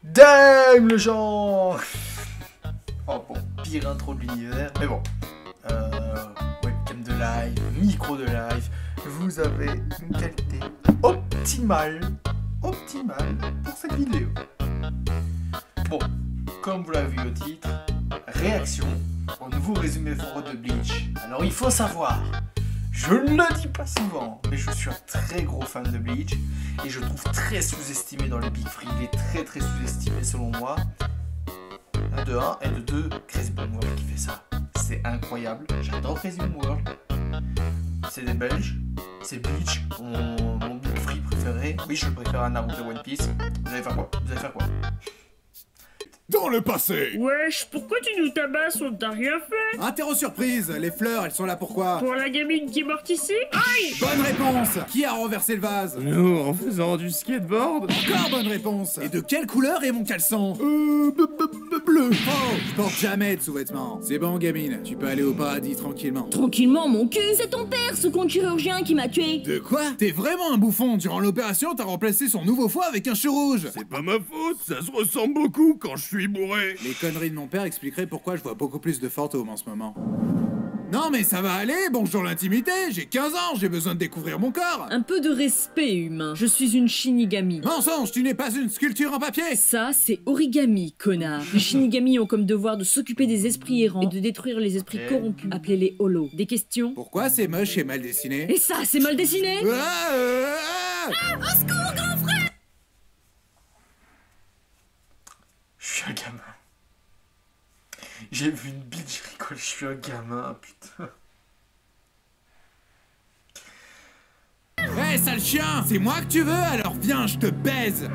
Damn le genre. Oh bon, pire intro de l'univers, mais bon. Webcam de live, micro de live, vous avez une qualité optimale pour cette vidéo. Bon, comme vous l'avez vu au titre, réaction au nouveau résumé forum de Bleach. Alors il faut savoir, je ne le dis pas souvent, mais je suis un très gros fan de Bleach et je trouve très sous-estimé dans les Big Free. Il est très sous-estimé selon moi. De 1 et de 2, Crazy Blood World qui fait ça. C'est incroyable, j'adore Crazy Blood World. C'est des Belges, c'est Bleach, mon Big Free préféré. Oui, je préfère un Naruto One Piece. Vous allez faire quoi? Dans le passé! Wesh, pourquoi tu nous tabasses? On t'a rien fait? Interro surprise! Les fleurs, elles sont là pourquoi? Pour la gamine qui est morte ici? Aïe! Bonne réponse! Qui a renversé le vase? Nous, en faisant du skateboard? Encore bonne réponse! Et de quelle couleur est mon caleçon? Bleu! Oh, je porte jamais de sous-vêtements. C'est bon, gamine, tu peux aller au paradis tranquillement. Tranquillement, mon cul, c'est ton père, ce con chirurgien qui m'a tué. De quoi? T'es vraiment un bouffon. Durant l'opération, t'as remplacé son nouveau foie avec un cheveu rouge. C'est pas ma faute, ça se ressemble beaucoup quand je suis bourré. Les conneries de mon père expliqueraient pourquoi je vois beaucoup plus de fantômes en ce moment. Non mais ça va aller, bonjour l'intimité, j'ai 15 ans, j'ai besoin de découvrir mon corps. Un peu de respect, humain. Je suis une Shinigami. Mensonge, tu n'es pas une sculpture en papier. Ça, c'est origami, connard. Les Shinigami ont comme devoir de s'occuper des esprits errants et de détruire les esprits corrompus, appelés les holos. Des questions? Pourquoi c'est moche et mal dessiné? Et ça, c'est mal dessiné? Au secours, grand frère! Je suis un gamin. J'ai vu une bite, je rigole, je suis un gamin, putain. Hé, sale chien! C'est moi que tu veux? Alors viens, je te baise!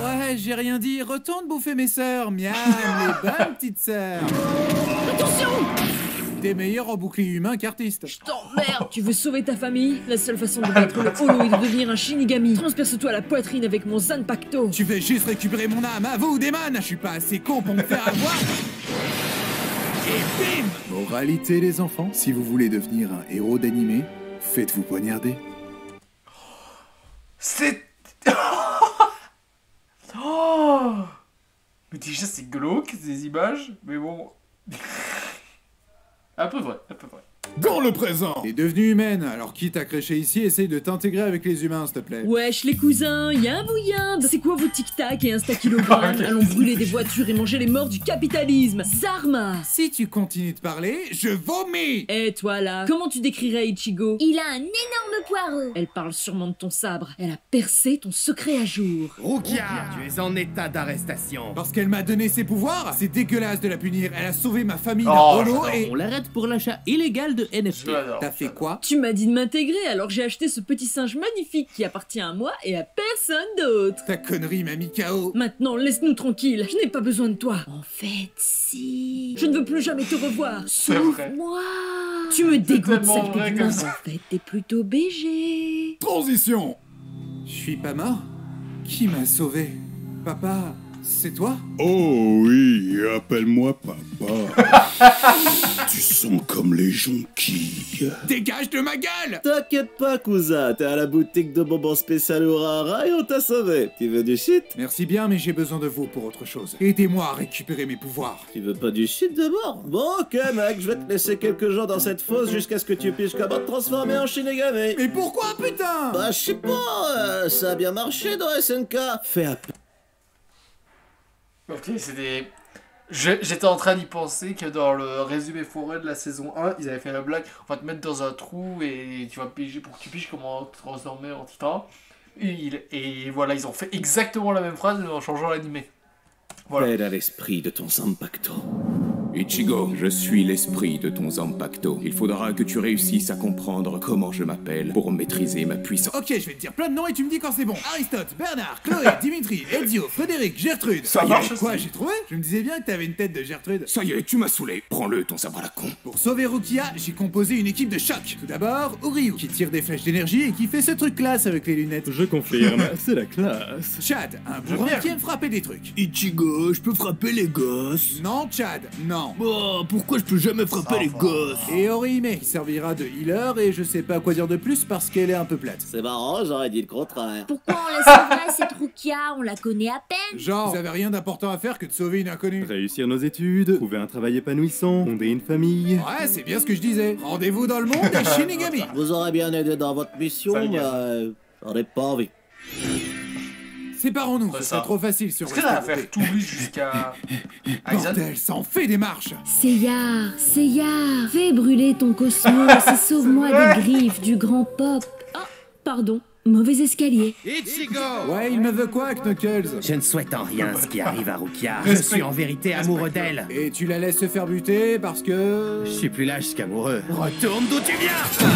Ouais, j'ai rien dit, retourne bouffer mes sœurs, miam, les bonnes petites sœurs! Attention! T'es meilleur en bouclier humain qu'artiste. Je t'emmerde! Tu veux sauver ta famille? La seule façon de battre le holo est de devenir un Shinigami. Transperce-toi la poitrine avec mon Zanpakuto. Tu veux juste récupérer mon âme, à vous, Démon! Je suis pas assez con pour me faire avoir! Et bim! Moralité, les enfants, si vous voulez devenir un héros d'animé, faites-vous poignarder. C'est... Oh, mais déjà c'est glauque ces images, mais bon... un peu vrai. Dans le présent! T'es devenue humaine, alors quitte à crécher ici, essaye de t'intégrer avec les humains, s'il te plaît. Wesh les cousins, y'a un bouillard. C'est quoi vos tic-tac et insta-kilogrammes? Allons brûler des voitures et manger les morts du capitalisme. Zarma! Si tu continues de parler, je vomis! Eh toi là, comment tu décrirais Ichigo? Il a un énorme poireau. Elle parle sûrement de ton sabre. Elle a percé ton secret à jour. Rukia, tu es en état d'arrestation. Parce qu'elle m'a donné ses pouvoirs, c'est dégueulasse de la punir. Elle a sauvé ma famille d'un Oh, holo j'adore. et... On l'arrête pour l'achat illégal de Je NFT. l'adore. T'as fait quoi? Tu m'as dit de m'intégrer, alors j'ai acheté ce petit singe magnifique qui appartient à moi et à personne d'autre. Ta connerie m'a mis KO. Maintenant, laisse-nous tranquilles, je n'ai pas besoin de toi. En fait, si... Je ne veux plus jamais te revoir. C'est vrai. Sauve-moi. Tu me dégoûtes, tellement saleté vrai d'humain. comme ça. En fait, t'es plutôt BG. Transition! Je suis pas mort? Qui m'a sauvé? Papa, c'est toi? Oh oui, appelle-moi papa. Tu sens comme les jonquilles. Dégage de ma gueule! T'inquiète pas, cousin, t'es à la boutique de bonbons spécial Urara et on t'a sauvé. Tu veux du shit? Merci bien, mais j'ai besoin de vous pour autre chose. Aidez-moi à récupérer mes pouvoirs. Tu veux pas du shit d'abord? Bon, ok, mec, je vais te laisser quelques jours dans cette fosse jusqu'à ce que tu piges comment te transformer en Shinigami. Mais pourquoi, putain? Bah, je sais pas, ça a bien marché dans SNK. Fais appel. Ok, c'est des... J'étais en train d'y penser que dans le résumé forêt de la saison 1, ils avaient fait la blague, on va te mettre dans un trou et tu vas piger pour que tu piges comment te transformer en titan. Et voilà, ils ont fait exactement la même phrase mais en changeant l'animé. Voilà. Aide à l'esprit de ton Zanpakuto. Ichigo, je suis l'esprit de ton Zanpakuto. Il faudra que tu réussisses à comprendre comment je m'appelle pour maîtriser ma puissance. Ok, je vais te dire plein de noms et tu me dis quand c'est bon. Aristote, Bernard, Chloé, Dimitri, Ezio, Frédéric, Gertrude. Ça marche Quoi, aussi. j'ai trouvé? Je me disais bien que t'avais une tête de Gertrude. Ça y est, tu m'as saoulé. Prends-le, ton sabre à la con. Pour sauver Rukia, j'ai composé une équipe de choc. Tout d'abord, Uryu, qui tire des flèches d'énergie et qui fait ce truc classe avec les lunettes. Je confirme, c'est la classe. Chad, un bourrin qui aime frapper des trucs. Ichigo, je peux frapper les gosses. Non, Chad, non. Non. Bah, pourquoi je peux jamais frapper les gosses? Et Orihime qui servira de healer et je sais pas quoi dire de plus parce qu'elle est un peu plate. C'est marrant, j'aurais dit le contraire. Pourquoi on la sauverait cette Rukia? On la connaît à peine. Genre, vous avez rien d'important à faire que de sauver une inconnue. Réussir nos études, trouver un travail épanouissant, fonder une famille. Ouais, c'est bien ce que je disais. Rendez-vous dans le monde des Shinigami. Vous aurez bien aidé dans votre mission, mais j'en ai pas envie. Séparons-nous, Ouais, ce ça. serait trop facile si on Est-ce que ça va restait faire tout lui jusqu'à Aizen? Bordel, ça en fait des marches. Seyar, fais brûler ton cosmos et sauve-moi des griffes du grand pop. Oh, pardon, mauvais escalier. Ouais, il me veut quoi, Knuckles? Je ne souhaite en rien ce qui arrive à Rukia. Je suis en vérité amoureux d'elle. Et tu la laisses se faire buter parce que... Je suis plus lâche qu'amoureux. Retourne d'où tu viens.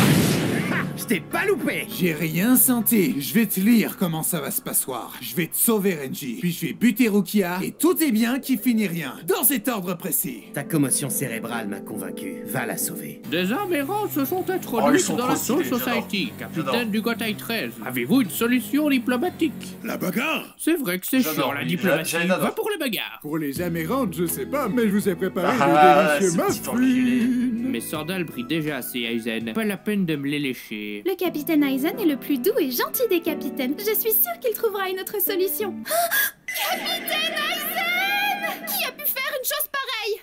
Je t'ai pas loupé. J'ai rien senti. Je vais te lire comment ça va se passoir. Je vais te sauver, Renji. Puis je vais buter Rukia. Et tout est bien qui finit rien. Dans cet ordre précis. Ta commotion cérébrale m'a convaincu. Va la sauver. Des amérances se sont Oh, ils introduits sont dans la trop Soul stylés, Society. j'adore. Capitaine du Gotai 13, avez-vous une solution diplomatique? La bagarre? C'est vrai que c'est J'adore, chiant la oui, diplomatie. j'adore. Va pour les bagarres. Pour les amérantes, je sais pas, mais je vous ai préparé Ah, de délicieux ce petit enculé. muffins. Mes sandales brillent déjà assez, Aizen. Pas la peine de me les lécher. Le capitaine Aizen est le plus doux et gentil des capitaines. Je suis sûre qu'il trouvera une autre solution. Capitaine Aizen! Qui a pu faire une chose pareille?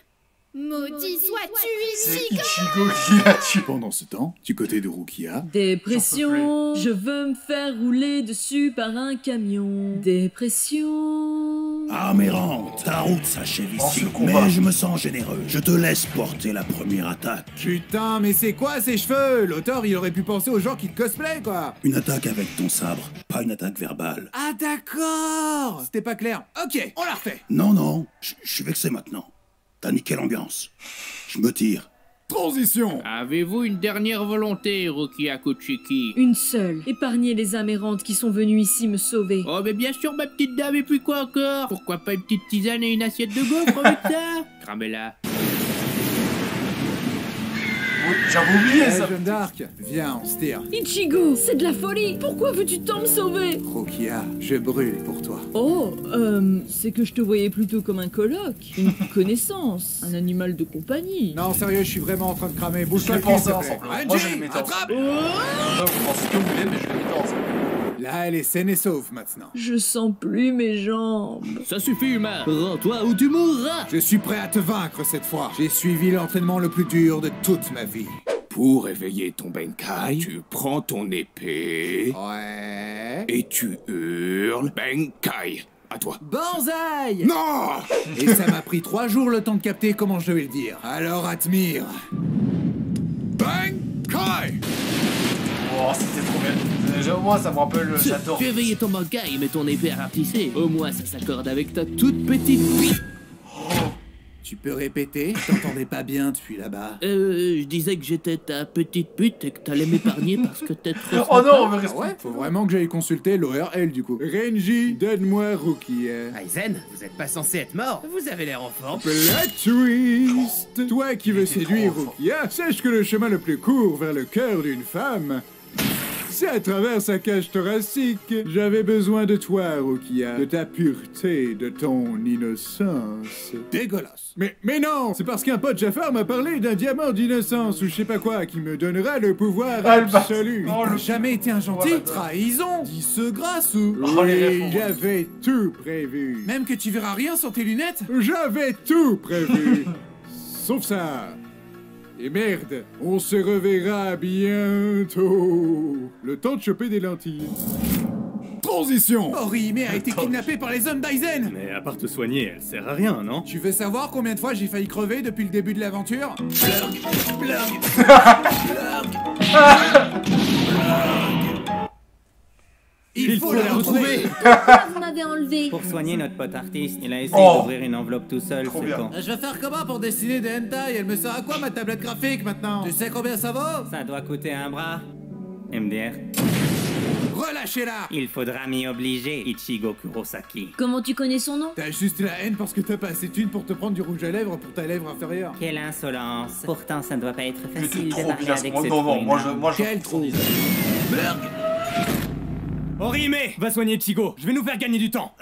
Maudit sois-tu, C'est Ichigo! Ichigo qui l'a tué. Pendant ce temps, du côté de Rukia, Dépression, je veux me faire rouler dessus par un camion. Dépression. Améranth, ta route s'achève Oh, ici, ce combat. mais je me sens généreux. Je te laisse porter la première attaque. putain, mais c'est quoi ces cheveux? L'auteur, il aurait pu penser aux gens qui te cosplay, quoi. Une attaque avec ton sabre, pas une attaque verbale. Ah d'accord. C'était pas clair. Ok, on la refait. Non, non, je suis vexé maintenant. T'as niqué l'ambiance. Je me tire. Transition. Avez-vous une dernière volonté, Rukia Kuchiki? Une seule. Épargner les amérantes qui sont venues ici me sauver. Oh, mais bien sûr, ma petite dame, et puis quoi encore? Pourquoi pas une petite tisane et une assiette de gaufre avec ça? Cramez-la. Oui, j'avais oublié Eh, ça. Jeanne d'Arc, viens, on se tire. Ichigo, c'est de la folie. Pourquoi veux-tu tant me sauver? Rukia, je brûle pour toi. Oh, c'est que je te voyais plutôt comme un coloc, une connaissance, un animal de compagnie. Non, sérieux, je suis vraiment en train de cramer. Je Bouge-toi les le cul, pensais s'il te plaît. ensemble. Moi, je les Renji, mettais attrape. ensemble. Vous pensez ce que vous voulez, mais je les mettais ensemble. Là, elle est saine et sauve maintenant. Je sens plus mes jambes. Ça suffit, humain. Rends-toi ou tu mourras. Je suis prêt à te vaincre cette fois. J'ai suivi l'entraînement le plus dur de toute ma vie. Pour éveiller ton Benkai, tu prends ton épée Ouais. et tu hurles Benkai. À toi. Banzai! Non! Et ça m'a pris 3 jours le temps de capter comment je devais le dire. Alors admire. Benkai! Oh, c'était trop bien. Déjà, moi, ça me rappelle le château. Tu éveillé ton Benkai, mais ton épée a rapetissé. Au moins, ça s'accorde avec ta toute petite vie. Tu peux répéter? Je t'entendais pas bien depuis là-bas. Je disais que j'étais ta petite pute et que t'allais m'épargner parce que t'es trop Oh non, on sympa. me Ah ouais? Faut vraiment que j'aille consulter l'ORL du coup. Renji, donne-moi Rukia. Aizen, vous êtes pas censé être mort. Vous avez l'air en forme. Plot twist! Toi qui veux séduire Rukia, sache que le chemin le plus court vers le cœur d'une femme, c'est à travers sa cage thoracique. J'avais besoin de toi, Rukia, de ta pureté, de ton innocence. Dégueulasse. Mais non, c'est parce qu'un pote Jafar m'a parlé d'un diamant d'innocence ou je sais pas quoi qui me donnera le pouvoir Ah, le absolu. bâtard. Oh, T'as le- jamais été un gentil? Oh, bâtard. Trahison? Dis ce grâce ou? Oh, les Oui, réponses. j'avais tout prévu. Même que tu verras rien sans tes lunettes? J'avais tout prévu. Sauf ça. Et merde, on se reverra bientôt. Le temps de choper des lentilles. Transition. Orihime a été kidnappée par les hommes d'Aizen. Mais à part te soigner, elle sert à rien, non? Tu veux savoir combien de fois j'ai failli crever depuis le début de l'aventure? Il faut la retrouver. Pourquoi vous m'avez enlevé? Pour soigner notre pote artiste, il a essayé Oh. d'ouvrir une enveloppe tout seul, Trop c'est bien. con. Je vais faire comment pour dessiner des hentai? Elle me sert à quoi ma tablette graphique maintenant? Tu sais combien ça vaut? Ça doit coûter un bras. MDR. Relâchez-la. Il faudra m'y obliger, Ichigo Kurosaki. Comment tu connais son nom? T'as juste la haine parce que t'as pas assez de thunes pour te prendre du rouge à lèvres pour ta lèvre inférieure. Quelle insolence. Pourtant, ça ne doit pas être Il était facile de trop parler bien. avec Moi, ce non, non, trou moi, énorme. je Quel trou? Orihime, va soigner Chigo. Je vais nous faire gagner du temps.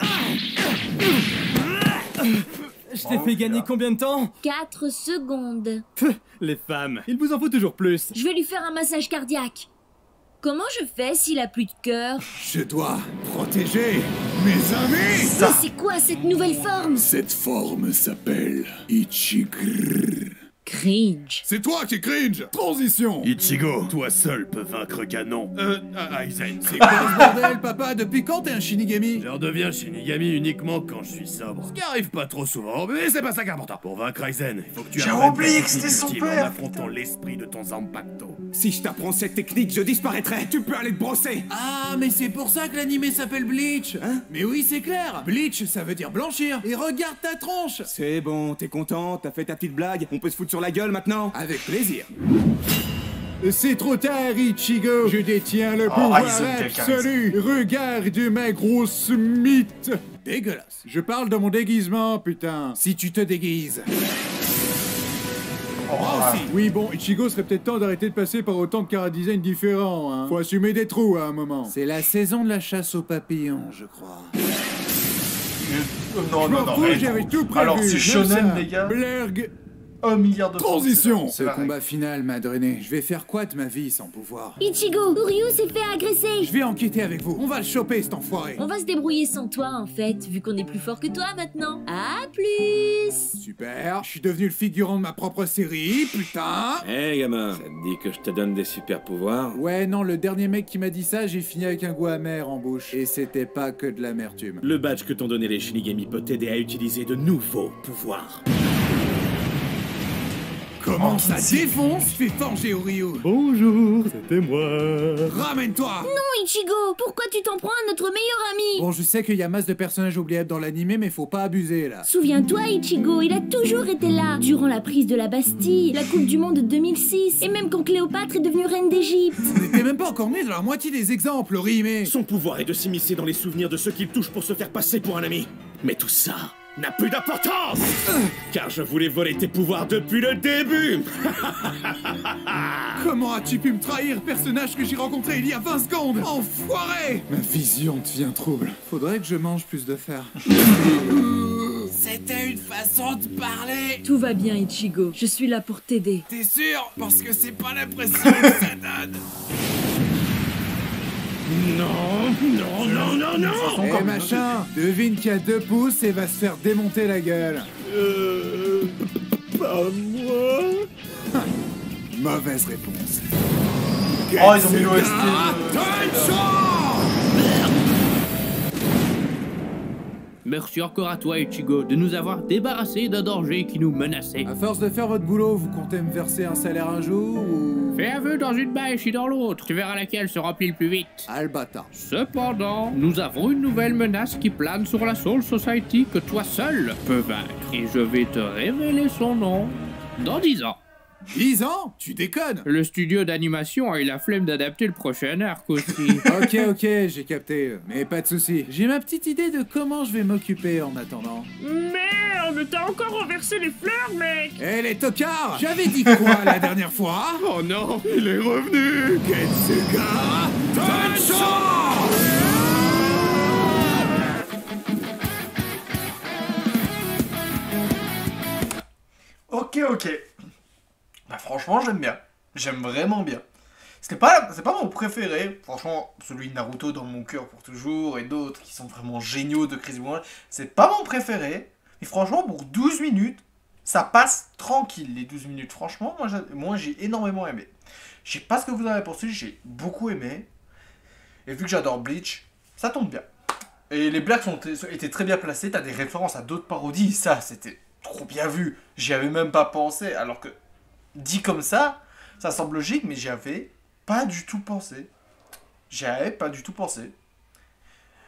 Je t'ai fait gagner combien de temps? 4 secondes. Les femmes, il vous en faut toujours plus. Je vais lui faire un massage cardiaque. Comment je fais s'il a plus de cœur? Je dois protéger mes amis. Mais c'est quoi cette nouvelle forme? Cette forme s'appelle Ichigr. Cringe. C'est toi qui cringe. Transition. Ichigo, toi seul peux vaincre Ganon. Aizen. C'est quoi ce bordel, papa? Depuis quand t'es un Shinigami? Je redeviens Shinigami uniquement quand je suis sobre. Ce qui arrive pas trop souvent, mais c'est pas ça qui est important. Pour vaincre Aizen, il faut que tu J'ai apprennes oublié la que c'était technique son ultime père, en affrontant l'esprit de ton Zanpakuto. Si je t'apprends cette technique, je disparaîtrai. Tu peux aller te brosser. Ah, mais c'est pour ça que l'animé s'appelle Bleach. Hein? Mais oui, c'est clair. Bleach, ça veut dire blanchir. Et regarde ta tronche. C'est bon, t'es content, t'as fait ta petite blague. On peut se foutre sur la gueule maintenant? Avec plaisir. C'est trop tard, Ichigo. Je détiens le pouvoir absolu. Regarde ma grosse mythe. Dégueulasse. Je parle de mon déguisement, putain. Si tu te déguises. Oui, bon, Ichigo serait peut-être temps d'arrêter de passer par autant de chara-design différents, hein. Faut assumer des trous à un moment. C'est la saison de la chasse aux papillons, je crois. Non, j'avais tout prévu. Alors, c'est shonen, les gars. Blurg. 1 milliard de transition. francs. Ce combat final m'a drainé. Je vais faire quoi de ma vie sans pouvoir? Ichigo, Uryu s'est fait agresser. Je vais enquêter avec vous. On va le choper, cet enfoiré. On va se débrouiller sans toi, en fait, vu qu'on est plus fort que toi maintenant. À plus. Super. Je suis devenu le figurant de ma propre série, putain. Hé gamin, ça te dit que je te donne des super pouvoirs? Ouais, non, le dernier mec qui m'a dit ça, j'ai fini avec un goût amer en bouche. Et c'était pas que de l'amertume. Le badge que t'ont donné les Shinigami peut t'aider à utiliser de nouveaux pouvoirs. Comment ça défonce? Fais forger Uryu. Bonjour, c'était moi. Ramène-toi. Non, Ichigo, pourquoi tu t'en prends à notre meilleur ami? Bon, je sais qu'il y a masse de personnages oubliables dans l'animé, mais faut pas abuser, là. Souviens-toi, Ichigo, il a toujours été là. Durant la prise de la Bastille, la Coupe du Monde de 2006, et même quand Cléopâtre est devenue reine d'Égypte. On n'était même pas encore né dans la moitié des exemples, Rimé. Son pouvoir est de s'immiscer dans les souvenirs de ceux qu'il touche pour se faire passer pour un ami. Mais tout ça n'a plus d'importance, car je voulais voler tes pouvoirs depuis le début. Comment as-tu pu me trahir, personnage que j'ai rencontré il y a 20 secondes? Enfoiré! Ma vision devient trouble. Faudrait que je mange plus de fer. C'était une façon de parler. Tout va bien, Ichigo. Je suis là pour t'aider. T'es sûr? Parce que c'est pas l'impression que ça donne. Non. Eh machin, devine qu'il a 2 pouces et va se faire démonter la gueule. Pas moi. Mauvaise réponse. Oh, ils ont mis l'OST. Merci encore à toi, Ichigo, de nous avoir débarrassés d'un danger qui nous menaçait. À force de faire votre boulot, vous comptez me verser un salaire un jour ou... Fais un vœu dans une bêche et dans l'autre. Tu verras laquelle se remplit le plus vite. Albata. Cependant, nous avons une nouvelle menace qui plane sur la Soul Society que toi seul peux vaincre. Et je vais te révéler son nom dans 10 ans. 10 ans? Tu déconnes? Le studio d'animation a eu la flemme d'adapter le prochain arc aussi. Ok, j'ai capté. Mais pas de soucis. J'ai ma petite idée de comment je vais m'occuper en attendant. Merde, t'as encore renversé les fleurs, mec! Eh les tocards! J'avais dit quoi la dernière fois? Oh non, il est revenu! Getsuga Tensho! Ok. Bah franchement, j'aime bien. J'aime vraiment bien. C'est pas mon préféré. Franchement, celui de Naruto dans mon cœur pour toujours et d'autres qui sont vraiment géniaux de Chris Brown. C'est pas mon préféré. Mais franchement, pour 12 minutes, ça passe tranquille les 12 minutes. Franchement, moi j'ai énormément aimé. Je sais pas ce que vous en avez pensé, j'ai beaucoup aimé. Et vu que j'adore Bleach, ça tombe bien. Et les blagues étaient très bien placées. T'as des références à d'autres parodies. Ça, c'était trop bien vu. J'y avais même pas pensé. Alors que, dit comme ça semble logique, mais j'y avais pas du tout pensé.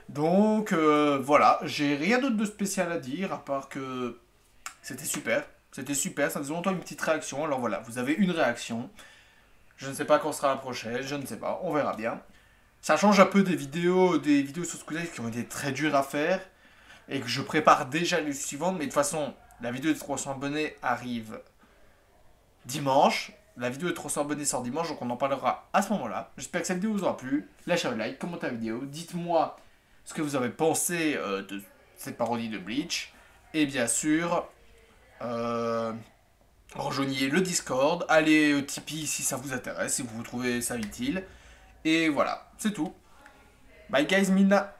Donc, voilà. J'ai rien d'autre de spécial à dire, à part que c'était super. C'était super. Ça faisait longtemps une petite réaction. Alors voilà, vous avez une réaction. Je ne sais pas quand sera la prochaine. Je ne sais pas. On verra bien. Ça change un peu des vidéos sur Squid qui ont été très dures à faire. Et que je prépare déjà les suivantes. Mais de toute façon, la vidéo de 300 abonnés arrive dimanche. La vidéo de 300 abonnés sort dimanche, donc on en parlera à ce moment-là. J'espère que cette vidéo vous aura plu. Lâchez un like, commentez la vidéo. Dites-moi ce que vous avez pensé de cette parodie de Bleach. Et bien sûr, Rejoignez le Discord, allez au Tipeee si ça vous intéresse, si vous trouvez ça utile. Et voilà, c'est tout. Bye guys, Mina.